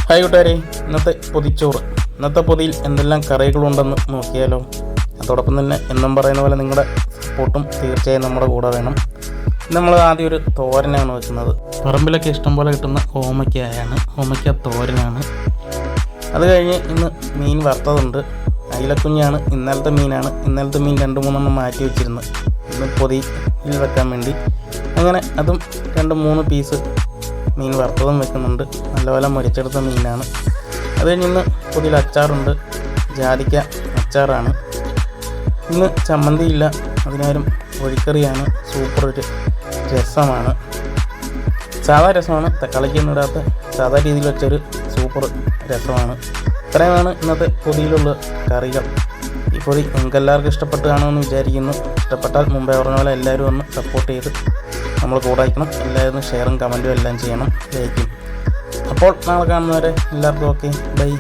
Hi കൂട്ടുകാരെ, ഇന്നത്തെ പൊതിയിൽ എന്തെല്ലാം കറികളുണ്ടെന്ന് നോക്കിയാലോ. അതോടൊപ്പം തന്നെ എന്നും പറയുന്ന പോലെ നിങ്ങളുടെ സപ്പോർട്ടും തീർച്ചയായും നമ്മുടെ കൂടെ വേണം. നമ്മൾ ആദ്യം ഒരു തോരനാണ് വെക്കുന്നത്. പറമ്പിലൊക്കെ ഇഷ്ടംപോലെ കിട്ടുന്ന ഓമയ്ക്ക തോരനാണ്. അത് കഴിഞ്ഞ് ഇന്ന് മീൻ വറുത്തതുണ്ട്. അയിലക്കുഞ്ഞാണ്, ഇന്നലത്തെ മീനാണ്. ഇന്നലത്തെ മീൻ 2-3 മാറ്റി വെച്ചിരുന്നു ഇന്ന് പൊതിയിൽ വെക്കാൻ വേണ്ടി. അങ്ങനെ അതും 2-3 പീസ് മീൻ വറുത്തതും വെക്കുന്നുണ്ട്. നല്ലപോലെ മുരിച്ചെടുത്ത മീനാണ്. അത് കഴിഞ്ഞ് ഇന്ന് പൊതിയിൽ അച്ചാറുണ്ട്. ജാതിക്ക അച്ചാറാണ്. ഇന്ന് ചമ്മന്തിയില്ല, അതിനാലും ഒഴിക്കറിയാണ്. സൂപ്പർ ഒരു രസമാണ്. സാധാ രസമാണ്, തക്കാളിക്കൊന്നും ഇടാത്ത സാധാ രീതിയിൽ വെച്ചൊരു സൂപ്പർ രസമാണ്. ഇത്രയുമാണ് ഇന്നത്തെ പൊതിയിലുള്ള കറികൾ. ഈ പൊതി നിങ്ങൾക്കെല്ലാവർക്കും ഇഷ്ടപ്പെട്ട് കാണുമെന്ന് വിചാരിക്കുന്നു. ഇഷ്ടപ്പെട്ടാൽ മുമ്പേ പറഞ്ഞ പോലെ എല്ലാവരും ഒന്ന് സപ്പോർട്ട് ചെയ്ത് നമ്മൾ കൂടെ അയക്കണം. എല്ലാവരും ഷെയറും കമൻറ്റും എല്ലാം ചെയ്യണം, ലൈക്കും. അപ്പോൾ നാളെ കാണുന്നവരെ എല്ലാവർക്കും ഓക്കെ, ബൈ.